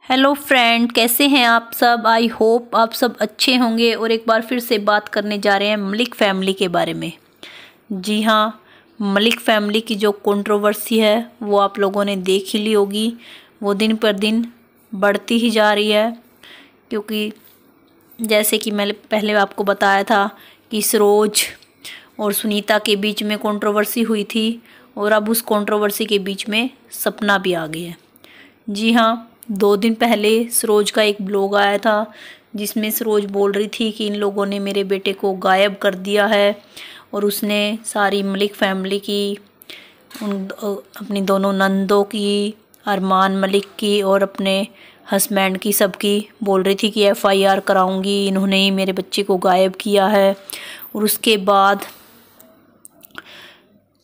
Hello friend, कैसे हैं आप सब। आई होप आप सब अच्छे होंगे। और एक बार फिर से बात करने जा रहे हैं मलिक फैमिली के बारे में। जी हाँ, मलिक फैमिली की जो कंट्रोवर्सी है वो आप लोगों ने देख ही ली होगी। वो दिन पर दिन बढ़ती ही जा रही है, क्योंकि जैसे कि मैंने पहले आपको बताया था कि सरोज और सुनीता के बीच में कंट्रोवर्सी हुई थी, और अब उस कंट्रोवर्सी के बीच में सपना भी आ गई है। जी हाँ, 2 दिन पहले सरोज का एक ब्लॉग आया था जिसमें सरोज बोल रही थी कि इन लोगों ने मेरे बेटे को गायब कर दिया है, और उसने सारी मलिक फैमिली की, अपनी दोनों नंदों की, अरमान मलिक की और अपने हस्बैंड की, सबकी बोल रही थी कि FIR कराऊंगी, इन्होंने ही मेरे बच्चे को गायब किया है। और उसके बाद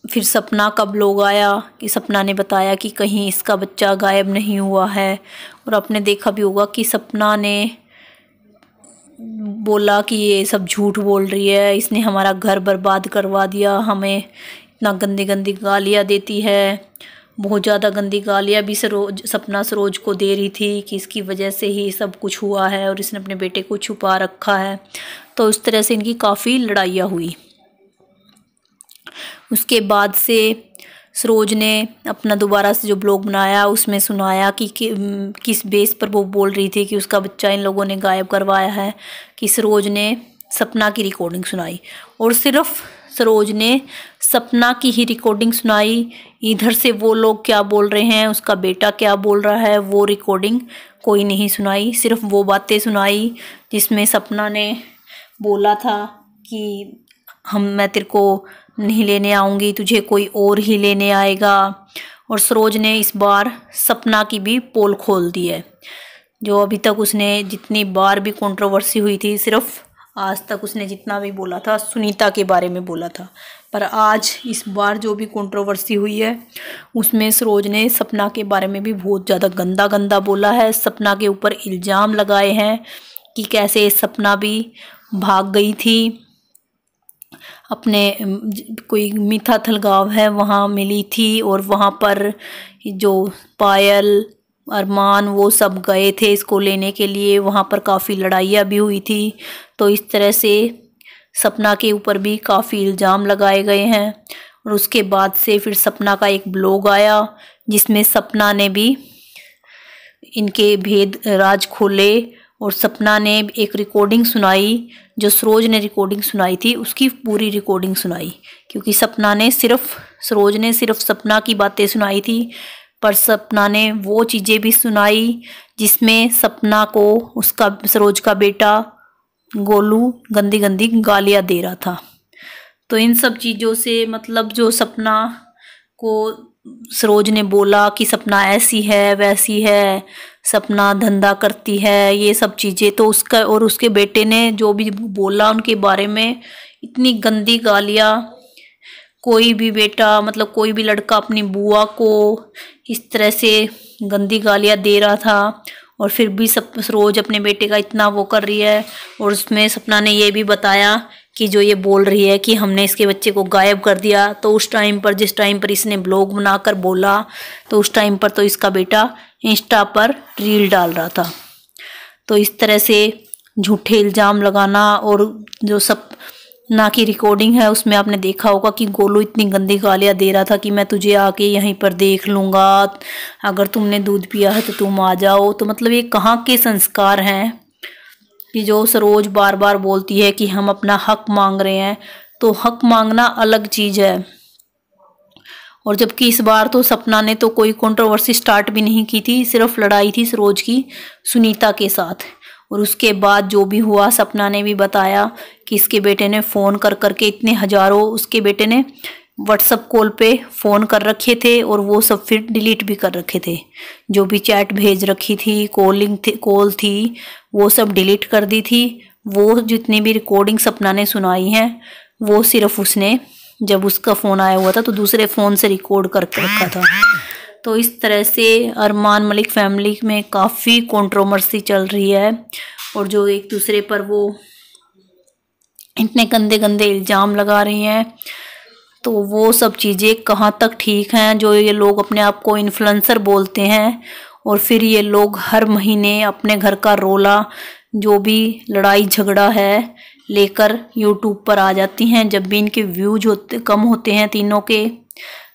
फिर सपना का ब्लॉग आया कि सपना ने बताया कि कहीं इसका बच्चा गायब नहीं हुआ है। और आपने देखा भी होगा कि सपना ने बोला कि ये सब झूठ बोल रही है, इसने हमारा घर बर्बाद करवा दिया, हमें इतना गंदी गंदी गालियाँ देती है। बहुत ज़्यादा गंदी गालियाँ भी सपना सरोज को दे रही थी कि इसकी वजह से ही सब कुछ हुआ है और इसने अपने बेटे को छुपा रखा है। तो इस तरह से इनकी काफ़ी लड़ाइयाँ हुई। उसके बाद से सरोज ने अपना दोबारा से जो ब्लॉग बनाया उसमें सुनाया कि किस बेस पर वो बोल रही थी कि उसका बच्चा इन लोगों ने गायब करवाया है। कि सरोज ने सपना की रिकॉर्डिंग सुनाई, और सिर्फ सरोज ने सपना की ही रिकॉर्डिंग सुनाई। इधर से वो लोग क्या बोल रहे हैं, उसका बेटा क्या बोल रहा है, वो रिकॉर्डिंग कोई नहीं सुनाई। सिर्फ वो बातें सुनाई जिसमें सपना ने बोला था कि मैं तेरे को नहीं लेने आऊँगी, तुझे कोई और ही लेने आएगा। और सरोज ने इस बार सपना की भी पोल खोल दी है। जो अभी तक उसने जितनी बार भी कंट्रोवर्सी हुई थी, सिर्फ आज तक उसने जितना भी बोला था सुनीता के बारे में बोला था, पर आज इस बार जो भी कंट्रोवर्सी हुई है उसमें सरोज ने सपना के बारे में भी बहुत ज़्यादा गंदा गंदा बोला है। सपना के ऊपर इल्ज़ाम लगाए हैं कि कैसे सपना भी भाग गई थी, अपने कोई मिठाथल गांव है वहाँ मिली थी, और वहाँ पर जो पायल, अरमान, वो सब गए थे इसको लेने के लिए। वहाँ पर काफ़ी लड़ाइयाँ भी हुई थी। तो इस तरह से सपना के ऊपर भी काफ़ी इल्ज़ाम लगाए गए हैं। और उसके बाद से फिर सपना का एक ब्लॉग आया जिसमें सपना ने भी इनके भेद राज खोले, और सपना ने एक रिकॉर्डिंग सुनाई। जो सरोज ने रिकॉर्डिंग सुनाई थी उसकी पूरी रिकॉर्डिंग सुनाई, क्योंकि सरोज ने सिर्फ सपना की बातें सुनाई थी, पर सपना ने वो चीज़ें भी सुनाई जिसमें सपना को उसका सरोज का बेटा गोलू गंदी गंदी गालियाँ दे रहा था। तो इन सब चीज़ों से मतलब जो सपना को सरोज ने बोला कि सपना ऐसी है वैसी है, सपना धंधा करती है, ये सब चीज़ें, तो उसका और उसके बेटे ने जो भी बोला उनके बारे में, इतनी गंदी गालियाँ। कोई भी बेटा मतलब कोई भी लड़का अपनी बुआ को इस तरह से गंदी गालियाँ दे रहा था, और फिर भी सरोज अपने बेटे का इतना वो कर रही है। और उसमें सपना ने ये भी बताया कि जो ये बोल रही है कि हमने इसके बच्चे को गायब कर दिया, तो उस टाइम पर जिस टाइम पर इसने ब्लॉग बनाकर बोला, तो उस टाइम पर तो इसका बेटा इंस्टा पर रील डाल रहा था। तो इस तरह से झूठे इल्ज़ाम लगाना। और जो सपना की रिकॉर्डिंग है उसमें आपने देखा होगा कि गोलू इतनी गंदी गालियाँ दे रहा था कि मैं तुझे आके यहीं पर देख लूँगा, अगर तुमने दूध पिया है तो तुम आ जाओ। तो मतलब ये कहाँ के संस्कार हैं कि जो सरोज बार बार बोलती है कि हम अपना हक मांग रहे हैं। तो हक मांगना अलग चीज़ है। और जबकि इस बार तो सपना ने तो कोई कंट्रोवर्सी स्टार्ट भी नहीं की थी, सिर्फ लड़ाई थी सरोज की सुनीता के साथ। और उसके बाद जो भी हुआ सपना ने भी बताया कि इसके बेटे ने फ़ोन कर करके इतने हज़ारों, उसके बेटे ने व्हाट्सअप कॉल पे फ़ोन कर रखे थे, और वो सब फिर डिलीट भी कर रखे थे। जो भी चैट भेज रखी थी, कॉल थी, वो सब डिलीट कर दी थी। वो जितनी भी रिकॉर्डिंग सपना ने सुनाई हैं वो सिर्फ उसने, जब उसका फ़ोन आया हुआ था तो दूसरे फ़ोन से रिकॉर्ड करके रखा था। तो इस तरह से अरमान मलिक फैमिली में काफ़ी कंट्रोवर्सी चल रही है, और जो एक दूसरे पर वो इतने गंदे गंदे इल्ज़ाम लगा रही हैं। तो वो सब चीज़ें कहाँ तक ठीक हैं। जो ये लोग अपने आप को इन्फ्लुएंसर बोलते हैं और फिर ये लोग हर महीने अपने घर का रोला, जो भी लड़ाई झगड़ा है, लेकर यूट्यूब पर आ जाती हैं। जब भी इनके व्यूज कम होते हैं तीनों के,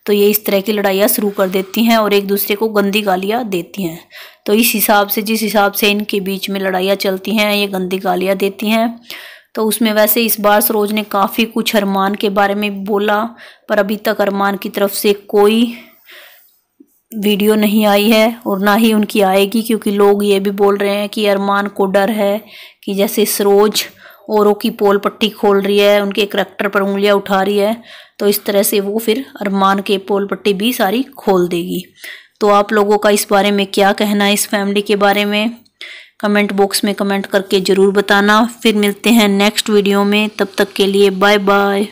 तो ये इस तरह की लड़ाइयाँ शुरू कर देती हैं और एक दूसरे को गंदी गालियाँ देती हैं। तो इस हिसाब से, जिस हिसाब से इनके बीच में लड़ाइयाँ चलती हैं, ये गंदी गालियाँ देती हैं। तो उसमें वैसे इस बार सरोज ने काफ़ी कुछ अरमान के बारे में बोला, पर अभी तक अरमान की तरफ से कोई वीडियो नहीं आई है और ना ही उनकी आएगी, क्योंकि लोग ये भी बोल रहे हैं कि अरमान को डर है कि जैसे सरोज औरों की पोल पट्टी खोल रही है, उनके करैक्टर पर उंगलियां उठा रही है, तो इस तरह से वो फिर अरमान के पोल पट्टी भी सारी खोल देगी। तो आप लोगों का इस बारे में क्या कहना है, इस फैमिली के बारे में, कमेंट बॉक्स में कमेंट करके ज़रूर बताना। फिर मिलते हैं नेक्स्ट वीडियो में, तब तक के लिए बाय बाय।